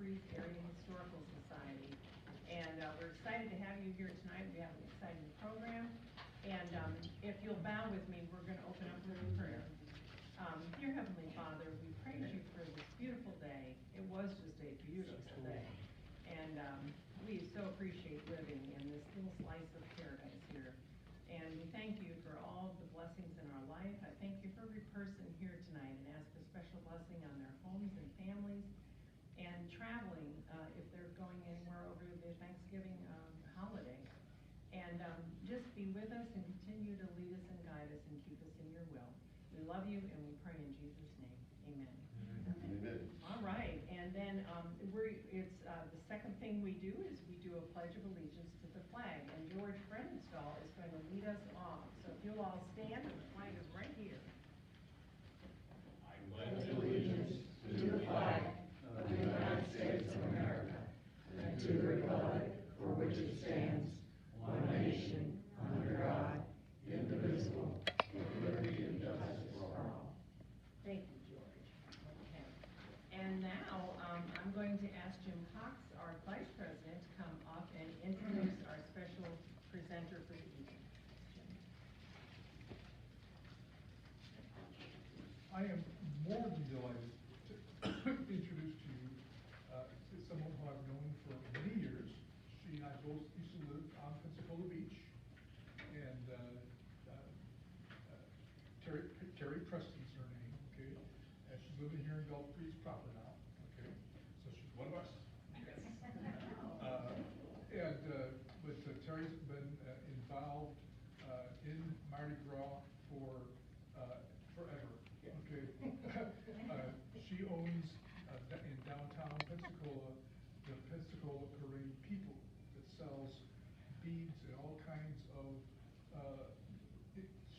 Creek Area Historical Society. And we're excited to have you here tonight. We have an exciting program. And if you'll bow with me, we're going to open up with a prayer. Dear Heavenly Father, we praise you for this beautiful day. It was just a beautiful day. And we so appreciate living in this little slice of paradise here. And we thank you for all the blessings in our life. I thank you for every person here tonight and ask a special blessing on their homes and families and traveling if they're going anywhere over the Thanksgiving holiday. And just be with us and continue to lead us and guide us and keep us in your will. We love you and we pray in Jesus' name. Amen. Amen. All right, and then the second thing we do is we do a Pledge of Allegiance to the flag, and George Brendenstall is going to lead us off. So if you'll all stand, the flag is right here. I pledge allegiance to the flag of the United States of America and to the republic for which it stands, one nation, under God, indivisible, with liberty and justice for all. Thank you, George. Okay. And now I'm going to ask Jim Cox, our Vice President, to come up and introduce our special presenter for the evening. Jim. I am more than delighted to introduce to you someone who I've known for many years. She and I both used to live on Pensacola Beach, and Terry Preston's her name, okay? And she's living here in Gulf Breeze proper now, okay? So she's one of us. But Terry's been involved in Mardi Gras for forever, okay? She owns in downtown Pensacola, the Pensacola Parade People that sells beads and all kinds of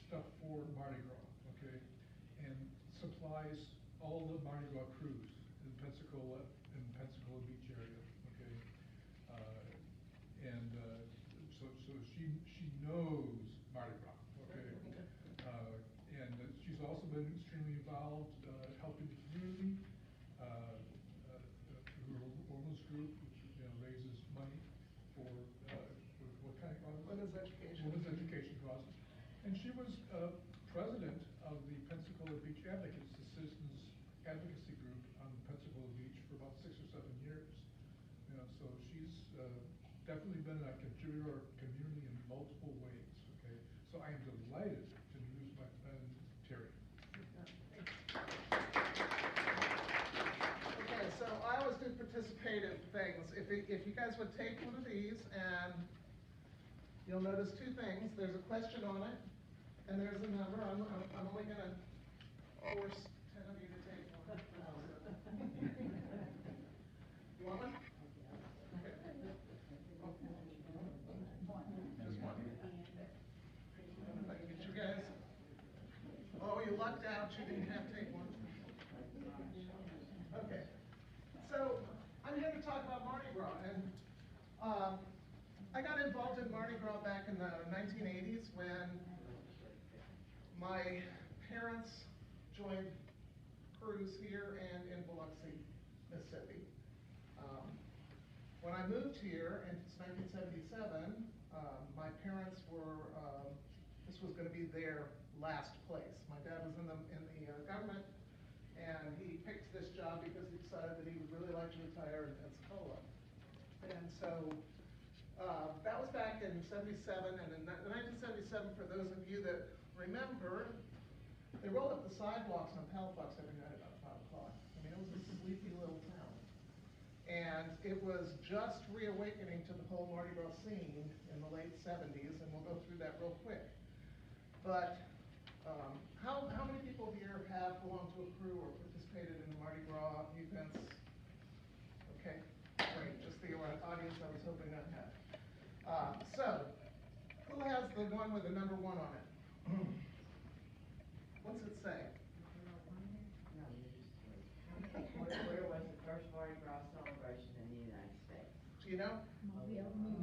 stuff for Mardi Gras, okay? And supplies all the Mardi Gras crews in Pensacola and Pensacola Beach area, okay? So she knows Mardi Gras, okay? And she's also been extremely involved helping the community through her women's group, which raises money for what kind of causes? Women's education. Women's education causes. And she was president of the Pensacola Beach Advocates, the citizens advocacy group on Pensacola Beach for about 6 or 7 years. So she's definitely been a contributor to our community in multiple ways. Okay, so I am delighted to introduce my friend Terry. Okay, so I always do participative things. If you guys would take one of these, and you'll notice two things. There's a question on it, and there's a number. I'm only going to force 10 of you to take one. You want one? Okay. Just one. If I can get you guys. Oh, you lucked out. You didn't have to take one. Okay. So I'm here to talk about Mardi Gras, and I got involved in Mardi Gras back in the 1980s when my parents joined crews here and in Biloxi, Mississippi. When I moved here in 1977, my parents were, this was going to be their last place. My dad was in the government, and he picked this job because he decided that he would really like to retire in Pensacola. And so that was back in '77, and in 1977, for those of you that remember, they rolled up the sidewalks on Palafox every night about 5 o'clock. I mean, it was a sleepy little town. And it was just reawakening to the whole Mardi Gras scene in the late 70s, and we'll go through that real quick. But how many people here have belonged to a crew or participated in the Mardi Gras events? Okay, great. Just the audience I was hoping I had. So, who has the one with the number 1 on it? What's it say? Where was the first Mardi Gras celebration in the United States? Do you know?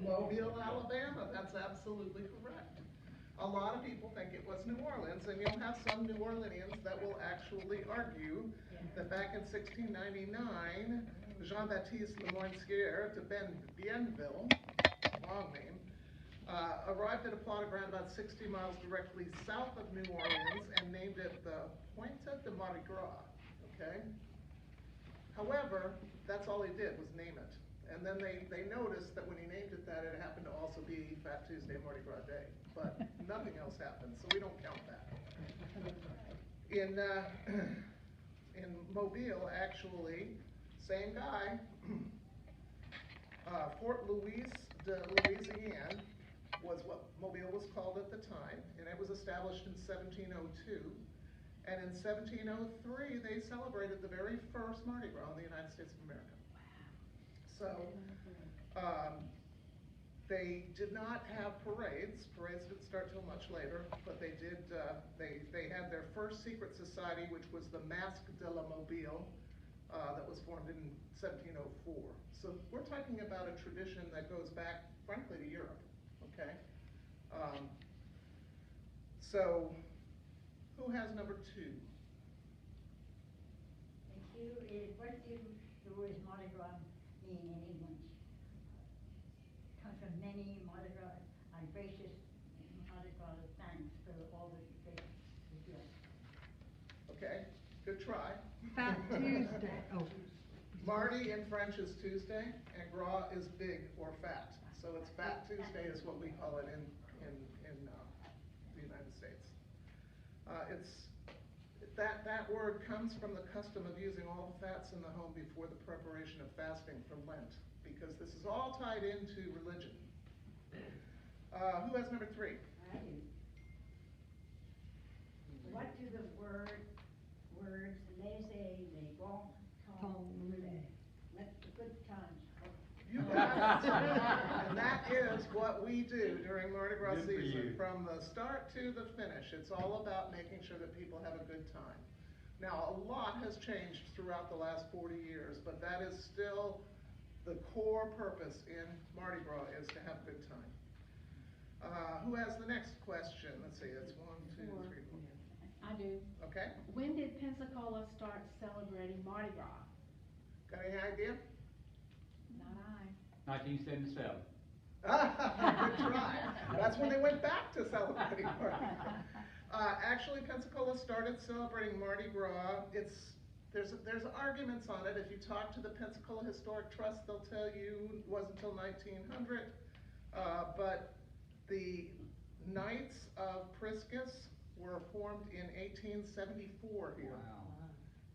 Mobile, Alabama. That's absolutely correct. A lot of people think it was New Orleans, and you'll have some New Orleanians that will actually argue that back in 1699, Jean-Baptiste Lemoyne-Skier de Bienville, long name, arrived at a plot of ground about 60 miles directly south of New Orleans and named it the Pointe de Mardi Gras, okay? However, that's all he did was name it. And then they noticed that when he named it that, it happened to also be Fat Tuesday, Mardi Gras Day. But nothing else happened, so we don't count that. In Mobile, actually, same guy, Fort Louis de Louisiane was what Mobile was called at the time, and it was established in 1702. And in 1703, they celebrated the very first Mardi Gras in the United States of America. So, they did not have parades. Parades didn't start till much later, but they did. They had their first secret society, which was the Masque de la Mobile, that was formed in 1704. So we're talking about a tradition that goes back, frankly, to Europe. Okay. So, who has number 2? Thank you. What do the word Mardi Gras mean in English? Comes from many Mardi Gras, gracious Mardi Gras thanks for all that they do. Okay, good try. Fat Tuesday. Oh. Mardi in French is Tuesday, and Gras is big or fat. So it's Fat Tuesday is what we call it in the United States. That word comes from the custom of using all the fats in the home before the preparation of fasting for Lent, because this is all tied into religion. Who has number 3? I do. What do the words laissez les bons temps rouler? Let the good times roll. You got it. And that is what we do during Mardi Gras Good for season. you. From the start to the finish, it's all about making sure that people have a good time. Now, a lot has changed throughout the last 40 years, but that is still the core purpose in Mardi Gras, is to have a good time. Who has the next question? Let's see, it's 1, 2, 3, 4. I do. Okay, When did Pensacola start celebrating Mardi Gras? got any idea? Not I. 1977. Good try. That's when they went back to celebrating Mardi Gras. Actually, Pensacola started celebrating Mardi Gras. There's arguments on it. If you talk to the Pensacola Historic Trust, they'll tell you it wasn't until 1900. But the Knights of Priscus were formed in 1874 here. Wow.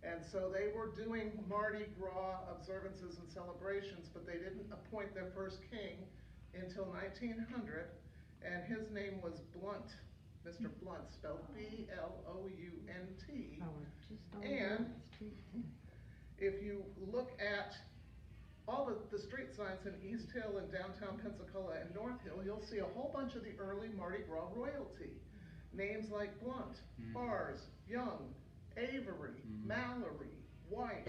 And so they were doing Mardi Gras observances and celebrations, but they didn't appoint their first king until 1900, and his name was Blunt, Mr. Blunt, spelled B-L-O-U-N-T. And if you look at all the street signs in East Hill and downtown Pensacola and North Hill, you'll see a whole bunch of the early Mardi Gras royalty. Names like Blunt, Bars, Young, Avery, Mallory, White,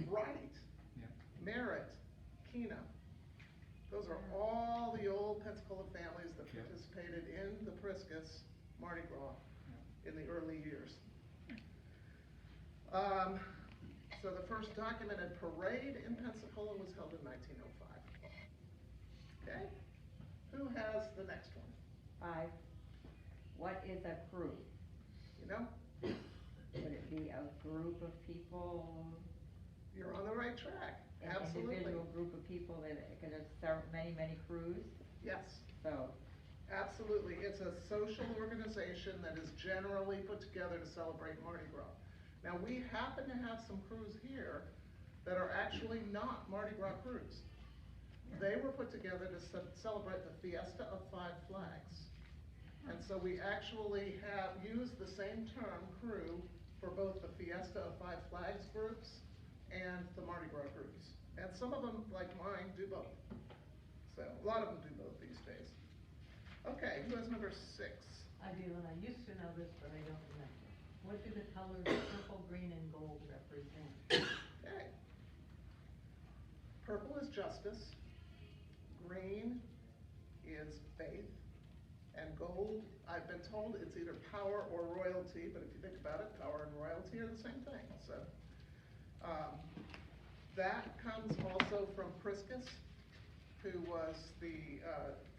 Wright, Merritt, Keena. Those are all the old Pensacola families that participated in the Priscus Mardi Gras in the early years. So the first documented parade in Pensacola was held in 1905. Okay, who has the next one? 5. What is a crew? You know, Would it be a group of people? you're on the right track. An Absolutely. individual group of people that, because there's many crews, Yes. so. Absolutely. It's a social organization that is generally put together to celebrate Mardi Gras. Now, we happen to have some crews here that are actually not Mardi Gras crews. They were put together to celebrate the Fiesta of Five Flags. And so we actually have used the same term, crew, for both the Fiesta of Five Flags groups and the Mardi Gras groups. And some of them, like mine, do both. So a lot of them do both these days. Okay, who has number 6? I do, and I used to know this, but I don't remember. What do the colors purple, green, and gold represent? Okay. Purple is justice, green is faith, and gold, I've been told it's either power or royalty, but if you think about it, power and royalty are the same thing. So That comes also from Priscus, who was the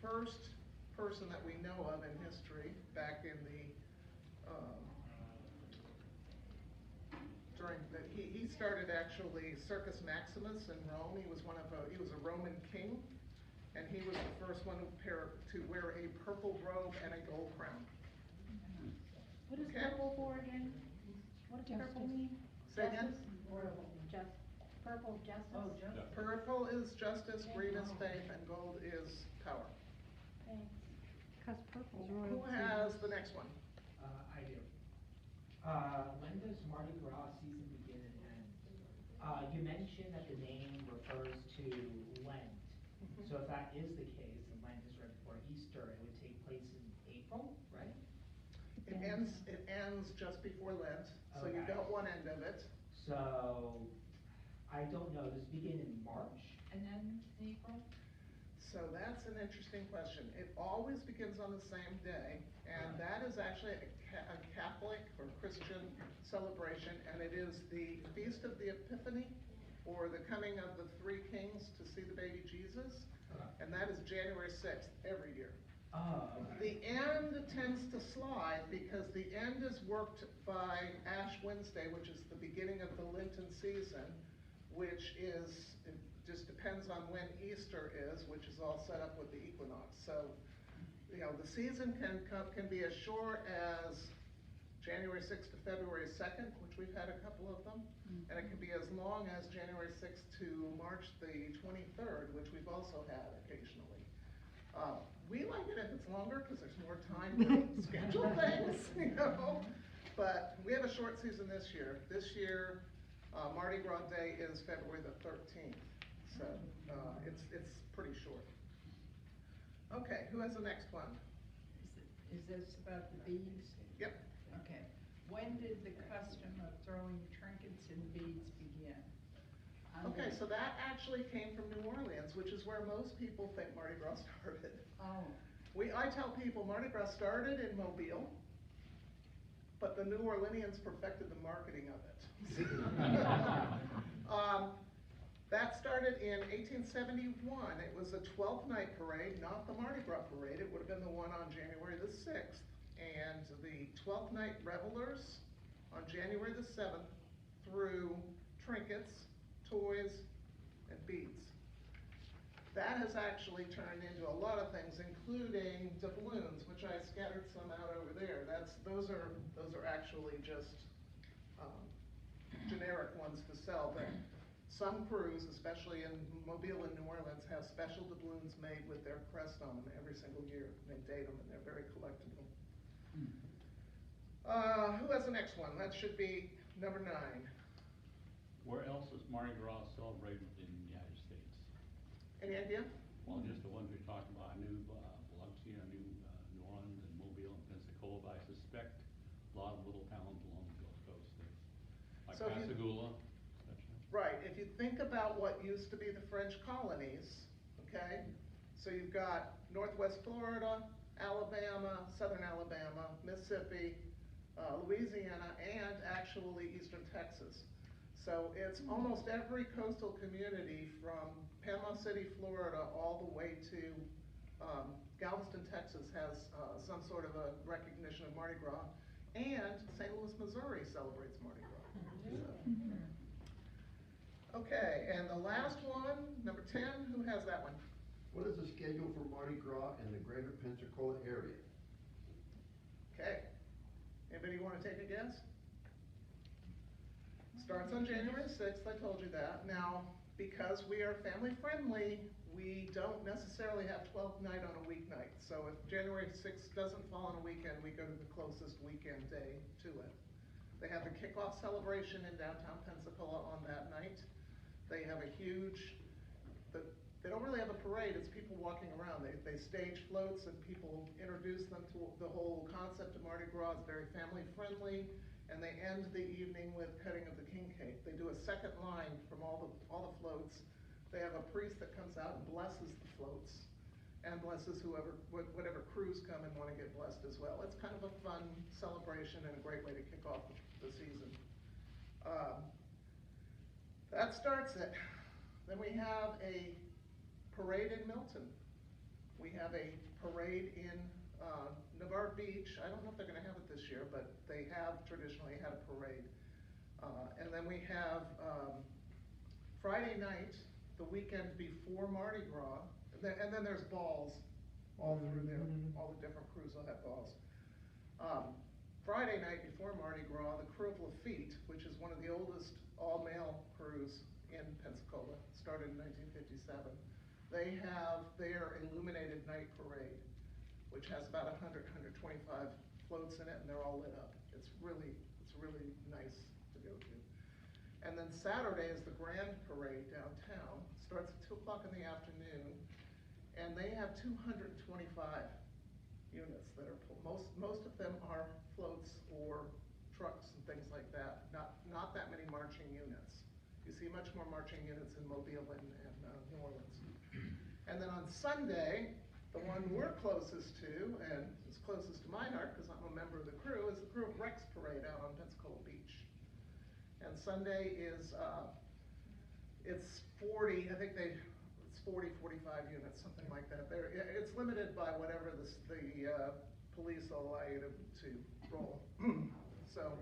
first person that we know of in history back in the, he started actually Circus Maximus in Rome. He was he was a Roman king, and he was the first one to wear a purple robe and a gold crown. What is Okay. purple for again? What does purple mean? Say again? Purple justice? Oh, just. Purple is justice, green is faith, and gold is power. Thanks. Cause purple's Who has the next one? I do. When does Mardi Gras season begin and end? You mentioned that the name refers to Lent. So if that is the case, and Lent is right before Easter, it would take place in April, right? It ends just before Lent, so you've Okay. got one end of it. So, I don't know, does it begin in March and then in April? So that's an interesting question. It always begins on the same day, and that is actually a Catholic or Christian celebration, and it is the Feast of the Epiphany, or the coming of the three kings to see the baby Jesus, and that is January 6th every year. Oh, okay. The end tends to slide because the end is worked by Ash Wednesday, which is the beginning of the Lenten season, which is, it just depends on when Easter is, which is all set up with the equinox. So, you know, the season can be as short as January 6th to February 2nd, which we've had a couple of them, and it can be as long as January 6th to March the 23rd, which we've also had occasionally. We like it if it's longer because there's more time to schedule things, you know. But we have a short season this year. This year, Mardi Gras Day is February the 13th, so it's pretty short. Okay, who has the next one? Is this about the beads? Yep. Okay. When did the custom of throwing trinkets and beads begin? Okay, so that actually came from New Orleans, which is where most people think Mardi Gras started. Oh. I tell people Mardi Gras started in Mobile, but the New Orleanians perfected the marketing of it. That started in 1871. It was a 12th night parade, not the Mardi Gras parade. It would have been the one on January the 6th. And the 12th night revelers on January the 7th threw trinkets, toys, and beads. That has actually turned into a lot of things, including doubloons, which I scattered some out over there. Those are actually just generic ones to sell, but some crews, especially in Mobile and New Orleans, have special doubloons made with their crest on them every single year. They date them, and they're very collectible. Who has the next one? That should be number 9. Where else is Mardi Gras celebrated in the United States? Any idea? Well, just the ones we talked about. I knew Biloxi, I knew New Orleans and Mobile and Pensacola, but I suspect a lot of little towns along the Gulf Coast there. Like So if you- Pascagoula. Right, if you think about what used to be the French colonies, okay? So you've got Northwest Florida, Alabama, Southern Alabama, Mississippi, Louisiana, and actually Eastern Texas. So it's almost every coastal community from Panama City, Florida, all the way to Galveston, Texas has some sort of a recognition of Mardi Gras. And St. Louis, Missouri celebrates Mardi Gras. So. Okay, and the last one, number 10, who has that one? What is the schedule for Mardi Gras in the greater Pensacola area? Okay, anybody want to take a guess? Starts on January 6th, I told you that. Now, because we are family friendly, we don't necessarily have 12th night on a weeknight. So if January 6th doesn't fall on a weekend, we go to the closest weekend day to it. They have the kickoff celebration in downtown Pensacola on that night. They have a huge, they don't really have a parade, it's people walking around. They stage floats and people introduce them to the whole concept of Mardi Gras. It's very family friendly, and they end the evening with cutting of the king cake. They do a second line from all the floats. They have a priest that comes out and blesses the floats, and blesses whatever crews come and want to get blessed as well. It's kind of a fun celebration and a great way to kick off the season. That starts it. Then we have a parade in Milton. We have a parade in Navarre Beach. I don't know if they're gonna have it this year, but they have traditionally had a parade. And then we have Friday night, the weekend before Mardi Gras, and then there's balls all through there. All the different crews will have balls. Friday night before Mardi Gras, the Crew of Lafitte, which is one of the oldest all-male crews in Pensacola, started in 1957. They have their illuminated night parade, which has about 100, 125 floats in it, and they're all lit up. It's really nice to go to. And then Saturday is the Grand Parade downtown. Starts at 2 o'clock in the afternoon, and they have 225 units that are pulled. Most of them are floats or trucks and things like that. Not that many marching units. You see much more marching units in Mobile and New Orleans. And then on Sunday, the one we're closest to, and is closest to my heart because I'm a member of the crew, is the Crew of Rex Parade out on Pensacola Beach. And Sunday is, it's 40, I think it's 40, 45 units, something like that. It's limited by whatever the police will allow you to roll. So,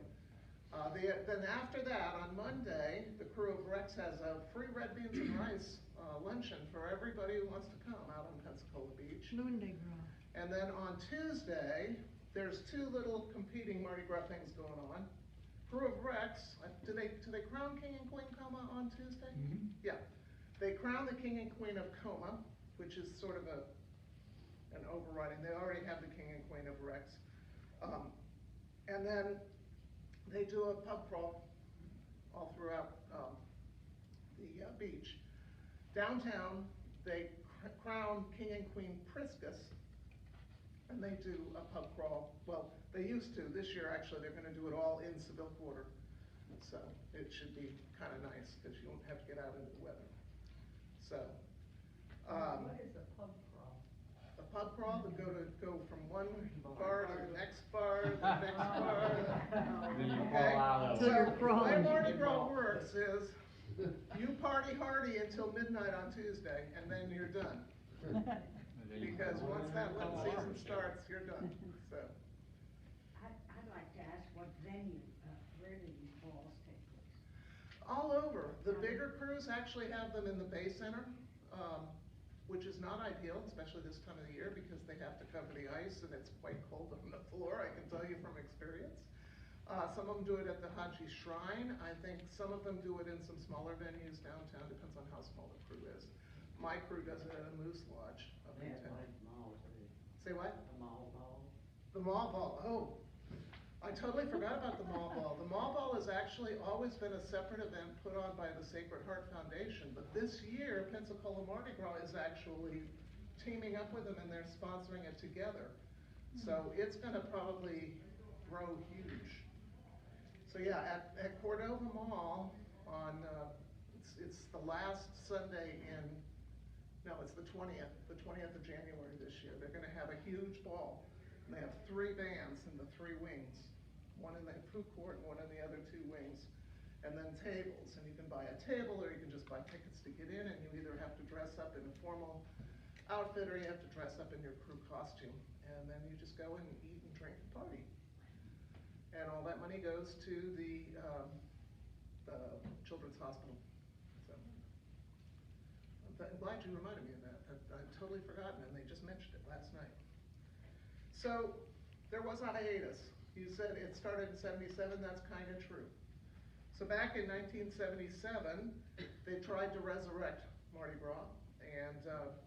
then after that, on Monday, the Crew of Rex has a free red beans and rice luncheon for everybody who wants to come out on Pensacola Beach. Mardi Gras. And then on Tuesday, there's two little competing Mardi Gras things going on. Crew of Rex, do they crown King and Queen Coma on Tuesday? Mm-hmm. Yeah. They crown the King and Queen of Coma, which is sort of an overriding. They already have the King and Queen of Rex. And then they do a pub crawl all throughout the beach. Downtown, they crown King and Queen Priscus, and they do a pub crawl. Well, they used to. This year, actually, they're gonna do it all in Seville Quarter. So it should be kind of nice, because you won't have to get out into the weather. So. What is a pub crawl? A pub crawl would go from one bar to the next bar, to the next bar. Then you Okay? fall out of So it. the way Mardi Gras works is, you party hardy until midnight on Tuesday, and then you're done. And then you Because fall once out. that lit season starts, you're done, so. I'd like to ask what venue, where do these balls take place? All over. The bigger crews actually have them in the Bay Center, which is not ideal, especially this time of the year, because they have to cover the ice and it's quite cold on the floor, I can tell you from experience. Some of them do it at the Haji Shrine. I think some of them do it in some smaller venues downtown, depends on how small the crew is. My crew does it at a Moose Lodge up in They have town. like malls, Say what? a mall ball. The Mall Ball, oh. I totally forgot about the Mall Ball. The Mall Ball has actually always been a separate event put on by the Sacred Heart Foundation, but this year, Pensacola Mardi Gras is actually teaming up with them and they're sponsoring it together. So it's gonna probably grow huge. So yeah, at Cordova Mall on, it's the last Sunday in, no, it's the 20th of January this year. They're gonna have a huge ball. And they have 3 bands in the 3 wings, one in the food court and one in the other 2 wings, and then tables. And you can buy a table or you can just buy tickets to get in, and you either have to dress up in a formal outfit or you have to dress up in your crew costume. And then you just go and eat and drink and party. And all that money goes to the Children's Hospital. So I'm glad you reminded me of that. I'd totally forgotten, and they just mentioned it last night. So there was a hiatus. You said it started in '77, that's kind of true. So back in 1977, they tried to resurrect Mardi Gras, and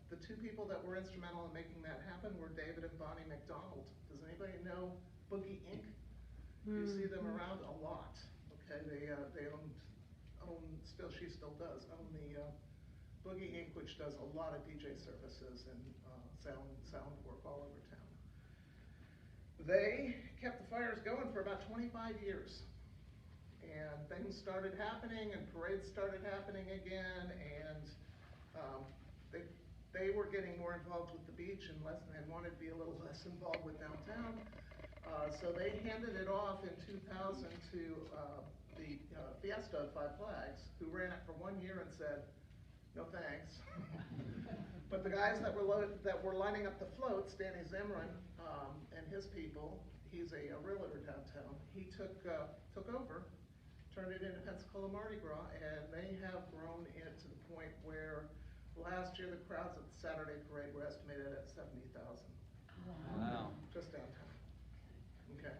the 2 people that were instrumental in making that happen were David and Bonnie McDonald. Does anybody know Boogie Inc.? You see them around a lot. Okay, they she still does own the Boogie Inc., which does a lot of DJ services and sound work all over town. They kept the fires going for about 25 years. And things started happening and parades started happening again, and they were getting more involved with the beach and wanted to be a little less involved with downtown. So they handed it off in 2000 to the Fiesta of Five Flags, who ran it for 1 year and said, no thanks. But the guys that were lining up the floats, Danny Zimmerman, and his people, he's a realtor downtown, he took over, turned it into Pensacola Mardi Gras, and they have grown it to the point where last year the crowds at the Saturday parade were estimated at 70,000. Wow. Just downtown. Okay.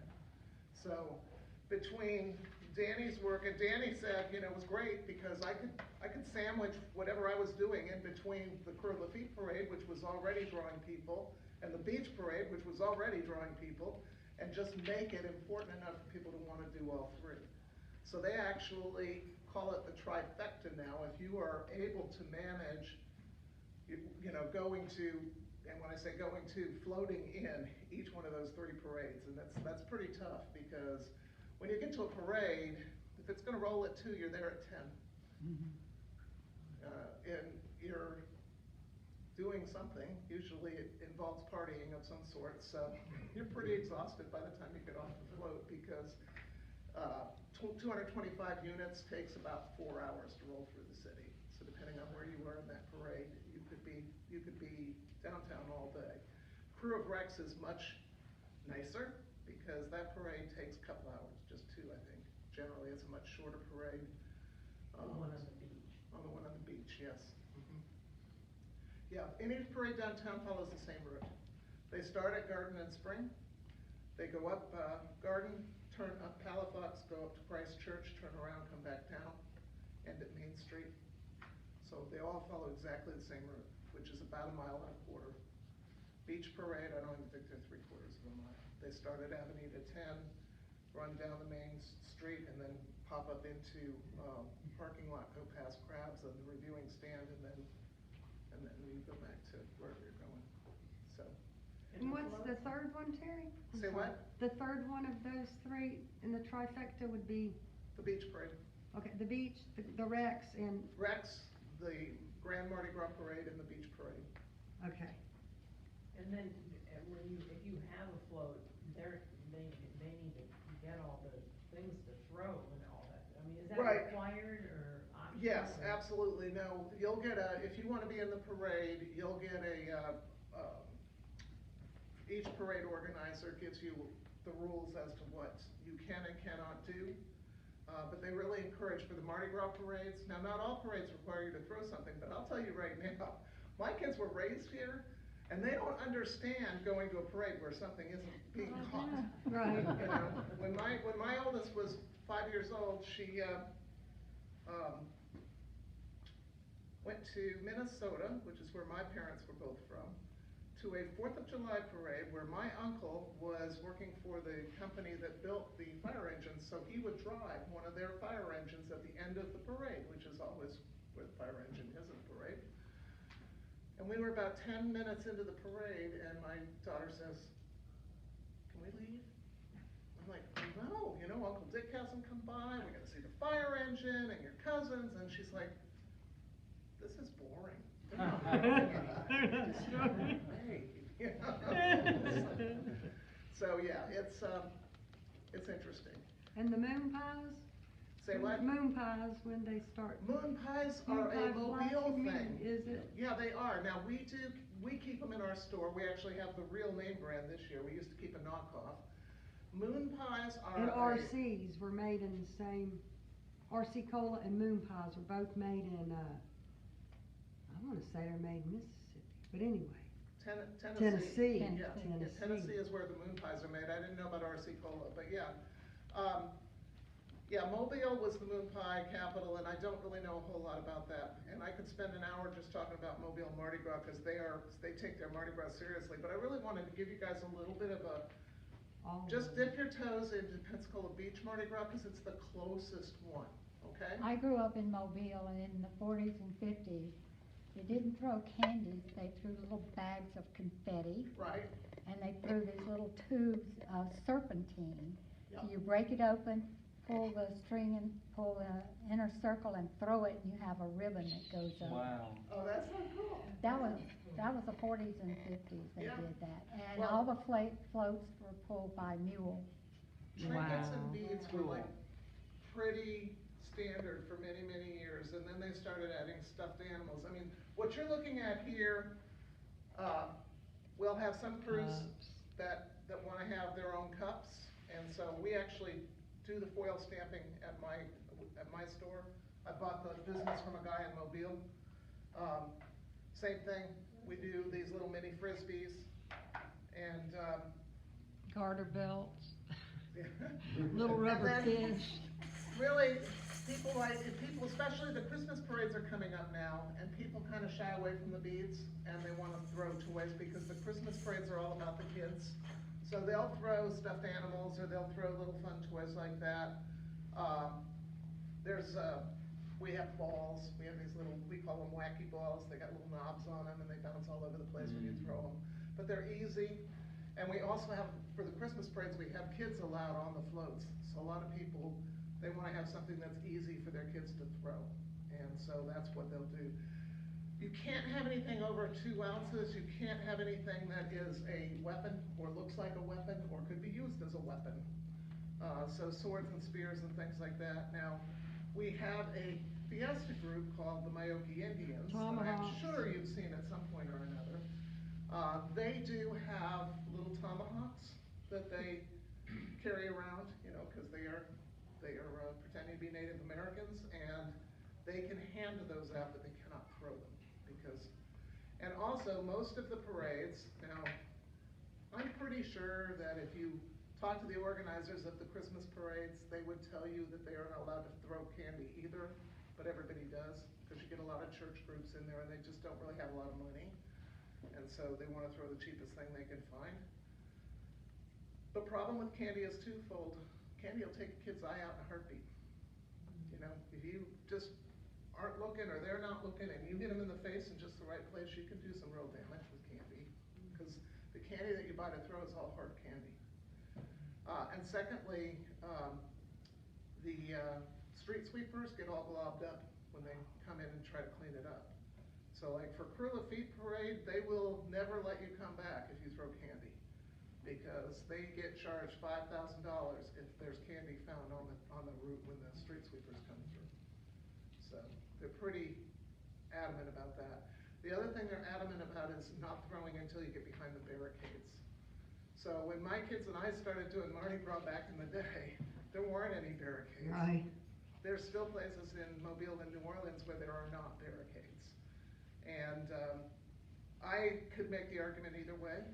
So between Danny's work, and Danny said, it was great because I could sandwich whatever I was doing in between the Coeur Lafitte parade, which was already drawing people, and the beach parade, which was already drawing people, and just make it important enough for people to want to do all three. So they actually call it the trifecta now. If you are able to manage, going to, and when I say going to, floating in each one of those three parades, and that's pretty tough because when you get to a parade, if it's going to roll at 2, you're there at 10. And you're doing something. Usually it involves partying of some sort, so you're pretty exhausted by the time you get off the float because 225 units takes about 4 hours to roll through the city. So depending on where you were in that parade, you could be downtown all day. Crew of Rex is much nicer because that parade takes a couple hours, just 2, I think. Generally, it's a much shorter parade. The one on the beach. On the one on the beach, yes. Yeah, any parade downtown follows the same route. They start at Garden and Spring. They go up Garden, turn up Palafox, go up to Christ Church, turn around, come back down, end at Main Street. So they all follow exactly the same route, which is about 1.25 miles. Beach parade, I don't even think they're 3/4 of a mile. They start at Avenida 10, run down the main street, and then pop up into parking lot, go past Crabs and the reviewing stand, and then you go back to wherever you're going. So. And what's the third one, Terry? Say what? The third one of those three in the trifecta would be? The beach parade. Okay, the beach, the Rex, and? Rex, the Grand Mardi Gras parade, and the beach parade. Okay. And then, if you have a float, they need to get all the things to throw and all that. I mean, is that Right. required or optional? Yes, absolutely. No, you'll get if you want to be in the parade, you'll get each parade organizer gives you the rules as to what you can and cannot do. But they really encourage for the Mardi Gras parades. Now, not all parades require you to throw something, but I'll tell you right now, my kids were raised here, and they don't understand going to a parade where something isn't being caught. Right. When my oldest was 5 years old, she went to Minnesota, which is where my parents were both from, to a 4th of July parade where my uncle was working for the company that built the fire engines, so he would drive one of their fire engines at the end of the parade, which is always where the fire engine is in the parade. And we were about 10 minutes into the parade, and my daughter says, "Can we leave?" I'm like, "No, Uncle Dick hasn't come by, we gotta see the fire engine and your cousins," and she's like, "This is boring." So yeah, it's interesting. And the moon pies? Say what? Moon pies, when they start. Moon pies Moon are a pies, Mobile Black thing. Is it? Yeah, they are. Now we keep them in our store. We actually have the real name brand this year. We used to keep a knockoff. Moon pies are And RCs were made in the same, RC Cola and moon pies were both made in, I wanna say they're made in Mississippi, but anyway. Tennessee. Tennessee. Yeah. Tennessee. Tennessee is where the moon pies are made. I didn't know about RC Cola, but yeah. Yeah, Mobile was the moon pie capital, and I don't really know a whole lot about that. And I could spend an hour just talking about Mobile Mardi Gras because they take their Mardi Gras seriously. But I really wanted to give you guys a little bit of just dip your toes into Pensacola Beach Mardi Gras because it's the closest one, okay? I grew up in Mobile, and in the 40s and 50s, they didn't throw candies, they threw little bags of confetti. Right. And they threw these little tubes of serpentine. Yep. So you break it open, pull the string and pull the inner circle and throw it, and you have a ribbon that goes up. Wow. Oh, that's so cool. That was the 40s and 50s they Yeah. did that. And Well- all the floats were pulled by mule. Trinkets and beads were like pretty standard for many, many years, and then they started adding stuffed animals. I mean, what you're looking at here, we'll have some crews that wanna have their own cups, and so we actually do the foil stamping at my store. I bought the business from a guy in Mobile. Same thing, we do these little mini frisbees, and, Garter belts, yeah. little rubber And then, fish. Really, people, especially the Christmas parades are coming up now, and people kind of shy away from the beads, and they want to throw toys, because the Christmas parades are all about the kids. So they'll throw stuffed animals, or they'll throw little fun toys like that. We have balls, we have these little, we call them wacky balls, they got little knobs on them, and they bounce all over the place when you throw them. But they're easy, and we also have, for the Christmas parades, we have kids allowed on the floats. So a lot of people, they want to have something that's easy for their kids to throw, and so that's what they'll do. You can't have anything over 2 ounces, you can't have anything that is a weapon, or looks like a weapon, or could be used as a weapon. So swords and spears and things like that. Now, we have a fiesta group called the Mayoki Indians, that I'm Tomahawks. sure you've seen at some point or another. They do have little tomahawks that they carry around, you know, because they are pretending to be Native Americans, and they can hand those out, but they cannot throw them, because, and also most of the parades, now, I'm pretty sure that if you talk to the organizers of the Christmas parades, they would tell you that they are not allowed to throw candy either, but everybody does, because you get a lot of church groups in there, and they just don't really have a lot of money, and so they want to throw the cheapest thing they can find. The problem with candy is twofold. Candy will take a kid's eye out in a heartbeat. You know, if you just aren't looking, or they're not looking, and you hit them in the face in just the right place, you can do some real damage with candy, because the candy that you buy to throw is all hard candy. And secondly, the street sweepers get all globbed up when they come in and try to clean it up. So like for Cruella Feet Parade, they will never let you come back if you throw candy, because they get charged $5,000 if there's candy found on the route when the street sweepers come through. So they're pretty adamant about that. The other thing they're adamant about is not throwing until you get behind the barricades. So when my kids and I started doing Mardi Gras back in the day, there weren't any barricades. Right. There's still places in Mobile and New Orleans where there are not barricades. And I could make the argument either way.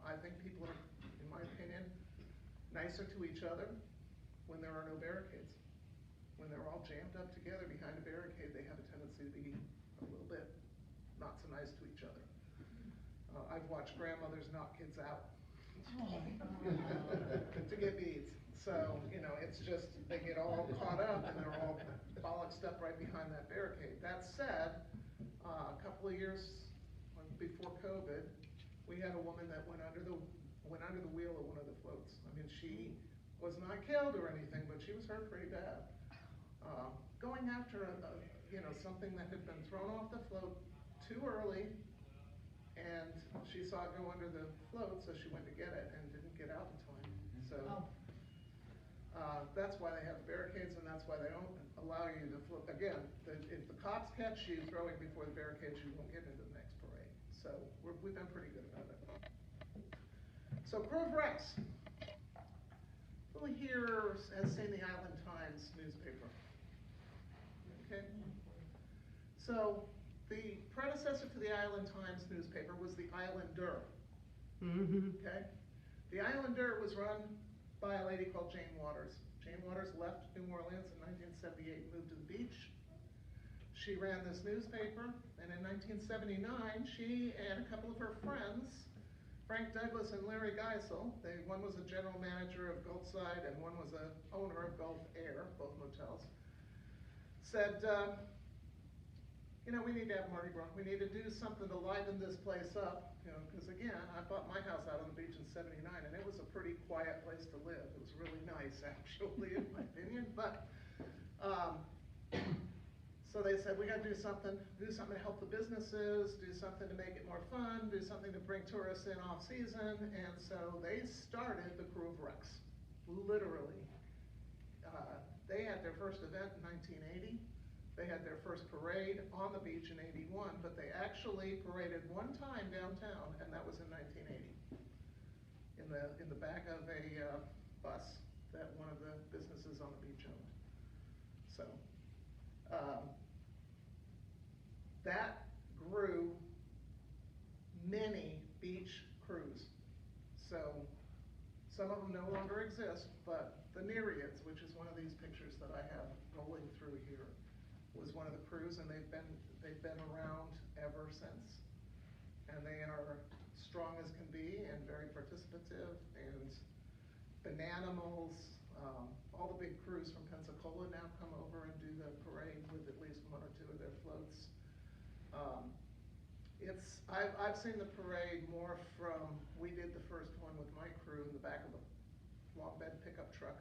I think people are, in my opinion, nicer to each other when there are no barricades. When they're all jammed up together behind a barricade, they have a tendency to be a little bit not so nice to each other. I've watched grandmothers knock kids out to get beads. So, you know, it's just, they get all caught up and they're all bollocksed up right behind that barricade. That said, a couple of years before COVID, we had a woman that went under the wheel of one of the floats. I mean, she was not killed or anything, but she was hurt pretty bad. Going after something that had been thrown off the float too early, and she saw it go under the float, so she went to get it and didn't get out in time. So that's why they have barricades, and that's why they don't allow you to float. Again, if the cops catch you throwing before the barricades, you won't get into the next parade. So we've been pretty good about it. So Crew of Rex. Who here has seen the Island Times newspaper? Okay. So the predecessor to the Island Times newspaper was the Islander. Okay. The Islander was run by a lady called Jane Waters. Jane Waters left New Orleans in 1978 and moved to the beach. She ran this newspaper, and in 1979, she and a couple of her friends, Frank Douglas and Larry Geisel, one was a general manager of Gulfside and one was a owner of Gulf Air, both motels, said, we need to have Mardi Gras. We need to do something to liven this place up, because again, I bought my house out on the beach in '79, and it was a pretty quiet place to live. It was really nice, actually, in my opinion. But so they said, we got to do something to help the businesses, do something to make it more fun, do something to bring tourists in off season, and so they started the Crew of Rex, literally. They had their first event in 1980. They had their first parade on the beach in 81, but they actually paraded one time downtown, and that was in 1980. In the back of a bus that one of the businesses on the beach owned. So, that grew many beach crews. So, some of them no longer exist, but the Nereids, which is one of these pictures that I have rolling through here, was one of the crews, and they've been around ever since. And they are strong as can be and very participative, and Bananimals, all the big crews from Pensacola now come over and do the parade with at least one or two of their floats. I've seen the parade more from, we did the first one with my crew in the back of a long bed pickup truck,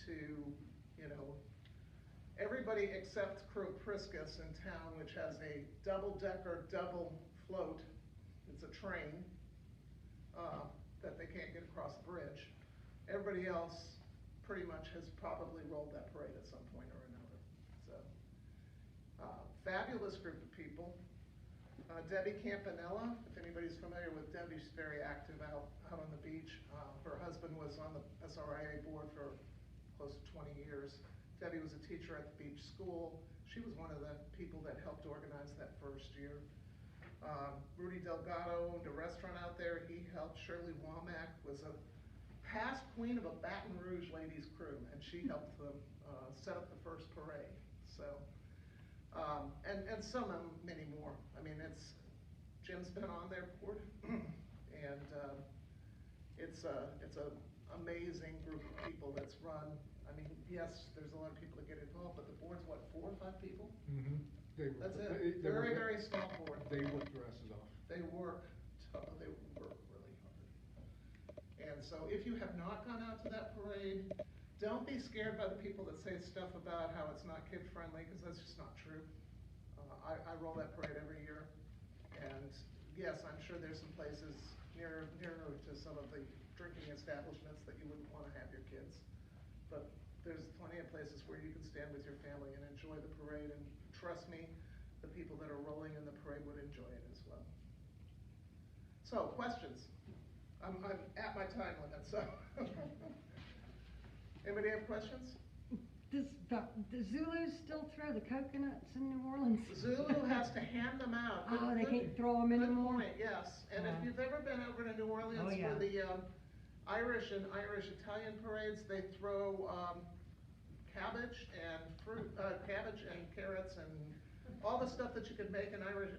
to, you know, everybody except Crew Priscus in town, which has a double-decker, double float. It's a train that they can't get across the bridge. Everybody else pretty much has probably rolled that parade at some point or another. So, fabulous group of people. Debbie Campanella, if anybody's familiar with Debbie, she's very active out on the beach. Her husband was on the SRIA board for close to 20 years. Debbie was a teacher at the beach school. She was one of the people that helped organize that first year. Rudy Delgado owned a restaurant out there. He helped. Shirley Womack was a past queen of a Baton Rouge ladies crew, and she helped them set up the first parade. So, and so many more. I mean, Jim's been on their board, and it's a amazing group of people that's run. I mean, yes, there's a lot of people that get involved, but the board's what, 4 or 5 people? Mm-hmm. That's it. Very, very small board. They work their asses off. They work really hard. And so if you have not gone out to that parade, don't be scared by the people that say stuff about how it's not kid friendly, because that's just not true. I roll that parade every year, and yes, I'm sure there's some places nearer to some of the drinking establishments that you wouldn't want to have your kids, but there's plenty of places where you can stand with your family and enjoy the parade, and trust me, the people that are rolling in the parade would enjoy it as well. So, questions? I'm at my time limit, so. Anybody have questions? Does Zulus still throw the coconuts in New Orleans? Zulu has to hand them out. Oh, they can't throw them anymore? Good point, yes. And if you've ever been over to New Orleans for the Irish and Irish-Italian parades, they throw cabbage and fruit, cabbage and carrots and all the stuff that you could make an Irish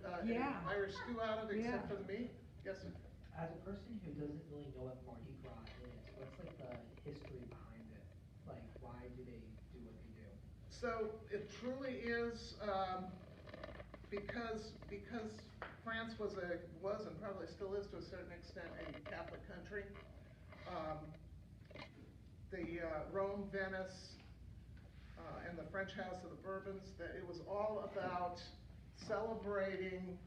stew out of, except for the meat. Yes, sir. As a person who doesn't really know what Mardi Gras is, what's like the history behind it? Like, why do they do what they do? So it truly is because France was and probably still is to a certain extent a Catholic country. Rome, Venice, and the French House of the Bourbons, that it was all about celebrating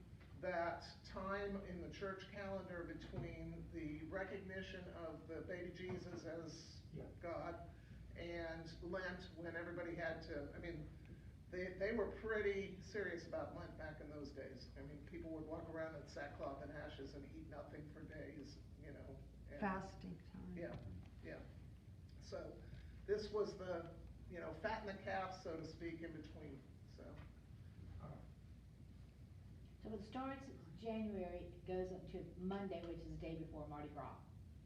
that time in the church calendar between the recognition of the baby Jesus as God and Lent, when everybody had to, I mean, they were pretty serious about Lent back in those days. I mean, people would walk around in sackcloth and ashes and eat nothing for days, you know. And fasting time. Yeah. So this was the, you know, fatten the calf, so to speak, in between. So it starts January, it goes up to Monday, which is the day before Mardi Gras.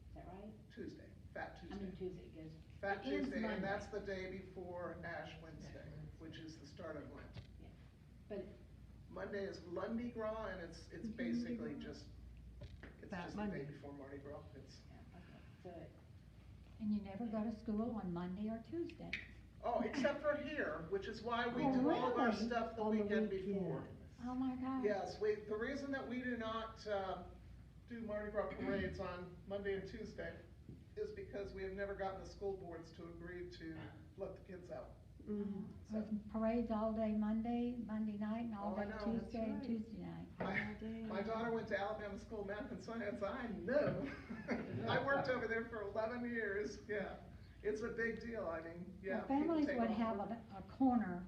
Is that right? Tuesday, Fat Tuesday. I mean Tuesday, it goes. Fat it Tuesday, Monday. and that's the day before Ash Wednesday, which is the start of Lent. Yeah. But Monday is Lundi Gras, and it's basically just the day before Mardi Gras. So and you never go to school on Monday or Tuesday. Oh, except for here, which is why we do all of our stuff the weekend before. Oh my God. Yes, the reason that we do not do Mardi Gras parades on Monday and Tuesday is because we have never gotten the school boards to agree to let the kids out. Mm-hmm. So parades all day Monday night, and all day Tuesday and Tuesday night. My daughter went to Alabama School of Math and Science. I know. I worked over there for 11 years. Yeah. It's a big deal, I mean, yeah. Well, people families take would off have work. a corner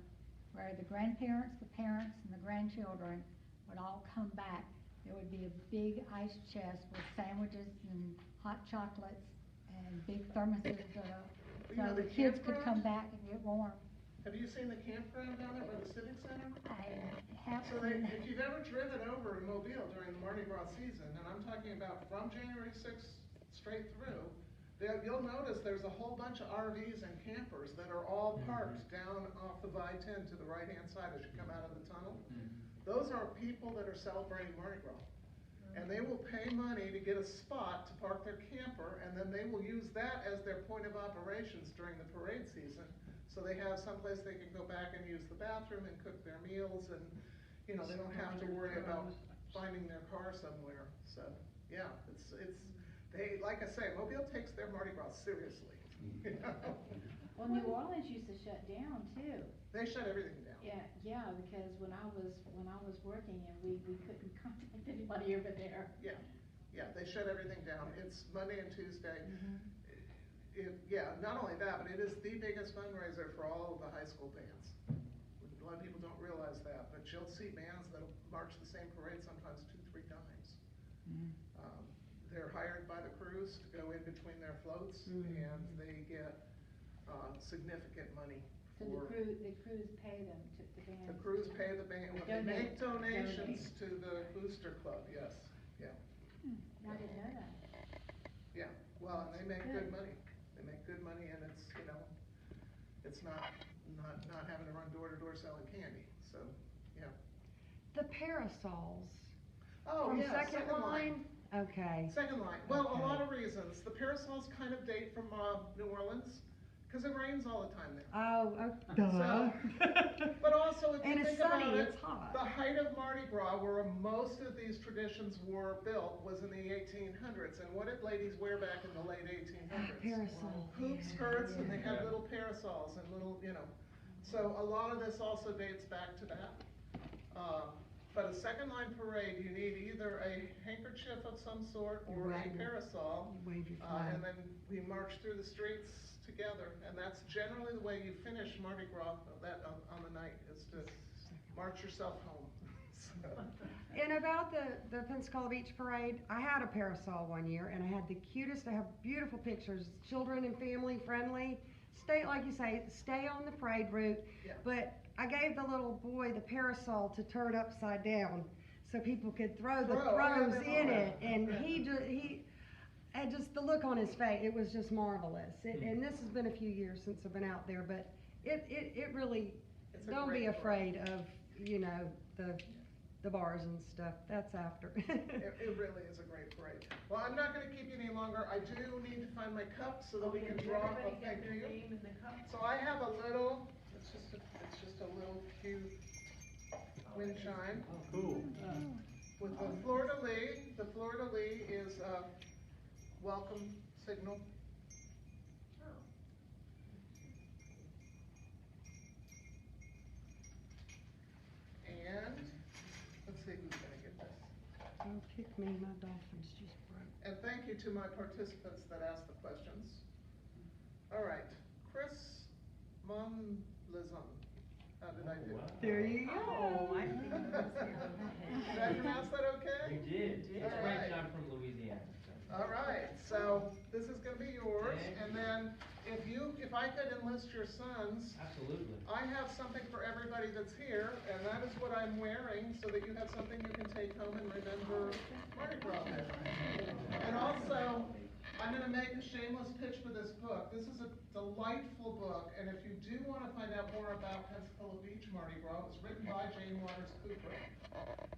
where the grandparents, the parents, and the grandchildren would all come back. There would be a big ice chest with sandwiches and hot chocolates and big thermoses, You know, so the the kids could campground? come back and get warm. Have you seen the campground down there by the Civic Center? I have So seen if you've ever driven over in Mobile during the Mardi Gras season, and I'm talking about from January 6th straight through, you'll notice there's a whole bunch of RVs and campers that are all parked down off the I-10 to the right-hand side as you come out of the tunnel. Those are people that are celebrating Mardi Gras. And they will pay money to get a spot to park their camper, and then they will use that as their point of operations during the parade season. So they have someplace they can go back and use the bathroom and cook their meals, and, you know, they don't have to worry about finding their car somewhere. So, yeah, they, like I say, Mobile takes their Mardi Gras seriously. You know? Well, New Orleans used to shut down too. They shut everything down. Yeah, because when I was working and we couldn't contact anybody over there. Yeah, they shut everything down. It's Monday and Tuesday. Not only that, but it is the biggest fundraiser for all of the high school bands. A lot of people don't realize that, but you'll see bands that'll march the same parade sometimes 2-3 times. They're hired by the crews to go in between their floats, and they get significant money. So the crews pay them to the band. The crews pay the band, well, they make donations to the booster club, yes, yeah. I didn't know that. Yeah, well, and they make good money. They make good money, and it's, you know, it's not having to run door to door selling candy, so, yeah. The parasols. Oh, From yeah, second line? Okay. Second line, well, Okay. a lot of reasons. The parasols kind of date from New Orleans, because it rains all the time there. Oh, So, but also, if you And it's think about sunny, it, it's hot. the height of Mardi Gras, where most of these traditions were built, was in the 1800s. And what did ladies wear back in the late 1800s? Parasol. Hoop skirts, and they had little parasols and little, you know. So a lot of this also dates back to that. But a second line parade, you need either a handkerchief of some sort or a parasol. You wave your flag. And then we march through the streets together, and that's generally the way you finish Mardi Gras on the night, is to march yourself home. So. And about the Pensacola Beach Parade, I had a parasol one year, and I had the cutest, I have beautiful pictures, children and family friendly. Stay, like you say, stay on the parade route, but I gave the little boy the parasol to turn upside down so people could throw the throws in it, and he had just the look on his face, it was just marvelous. And this has been a few years since I've been out there, but it really, don't be afraid of, you know, the bars and stuff, that's after. It really is a great parade. Well, I'm not gonna keep you any longer. I do need to find my cup so that we can draw a thank you. So I have a little, it's just a little cute wind chime. Oh, cool. With the fleur-de-lis. The fleur-de-lis is a welcome signal. And let's see who's gonna get this. Don't kick me, my dolphins just broke. And thank you to my participants that asked the questions. All right, Chris Monlezon. How did I do? There you go. Oh, I think it was Did I pronounce that okay? You did. It's All French, right. I'm from Louisiana. All right, so this is gonna be yours, and then if I could enlist your sons, Absolutely. I have something for everybody that's here, and that is what I'm wearing, so that you have something you can take home and remember Mardi Gras with. And also, I'm gonna make a shameless pitch for this book. This is a delightful book, and if you do wanna find out more about Pensacola Beach Mardi Gras, it was written by Jane Waters Cooper.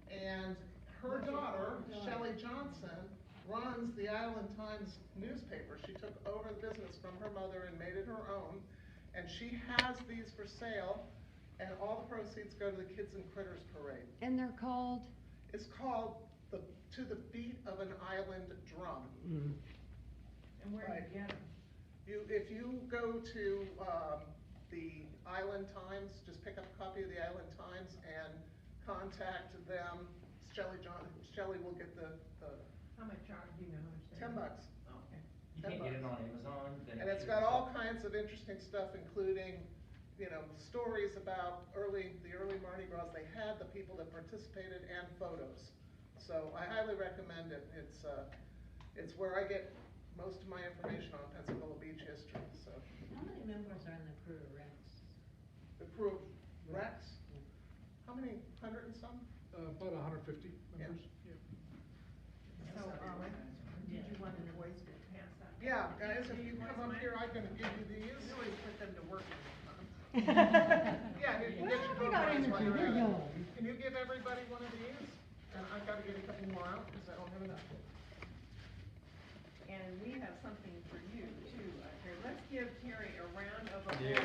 And her daughter, Shelley Johnson, runs the Island Times newspaper. She took over the business from her mother and made it her own. And she has these for sale, and all the proceeds go to the Kids and Critters Parade. And they're called? It's called To the Beat of an Island Drum. And where do you get them? If you go to the Island Times, just pick up a copy of the Island Times and contact them. Shelley will get the How much charge, do you know how much they $10. Oh, okay. You can't get it on Amazon, then. And it's got all kinds of interesting stuff, including, you know, stories about the early Mardi Gras they had, the people that participated, and photos. So I highly recommend it. It's where I get most of my information on Pensacola Beach history, so. How many members are in the crew of Rex? The crew of Rex, how many, 100 and some? About 150 members. Yeah. So, did you want the boys to pass out? Yeah, guys, if you come up here, I can give you these. Really put them to work. Yeah, you can get your We got programs while you're energy, at we're it. young. Can you give everybody one of these? And I've got to get a couple more out because I don't have enough. And we have something for you too, here. Let's give Terry a round of applause. Yeah.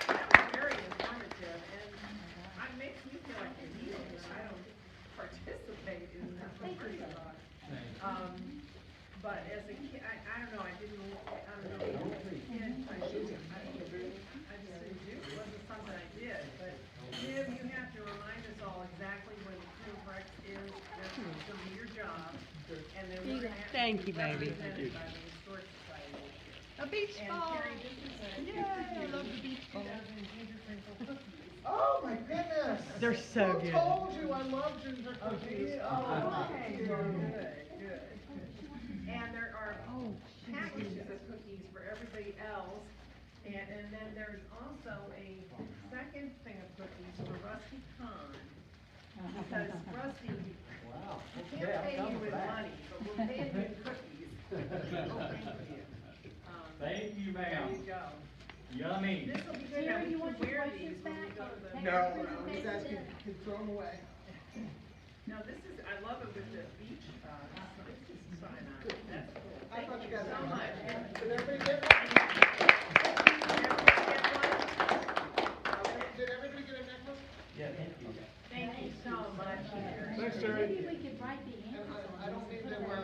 That was very informative, and it makes me feel like a hero when I don't participate in that. But as a kid, I don't know, I don't know, as a kid, I just didn't do, it wasn't something I did, but Jim, you have to remind us all exactly when the crew of Rex is, that's gonna be your job, and then we're gonna have to Thank be you, baby. represented by the Historic Society this year. A beach And ball. Terry, this is a Yay, I love the beach ball. 2000 ginger crinkle cookies. Oh, my goodness. They're so good. Who told you I love ginger cookies? Okay, good. And there are packages of cookies for everybody else, and then there's also a second thing of cookies for Rusty Khan. Because Rusty, Wow. we can't pay you with money, but we'll pay you with cookies. Oh, thank you. Thank you, There ma'am. you go. Yummy. This will be good, Terry, now we you can want your wear voices these when we back go or to the. take No, your I was presentation? asking to throw them away. Now, this is, I love it with the beach, this is sign on, that's cool. I Thank thought you you guys so had one. much. Did everybody get one? Did everybody get a necklace? Yeah, thank you. Thank you so much. Thanks, Terry. Maybe we could write the answers And on I don't this and need put them, them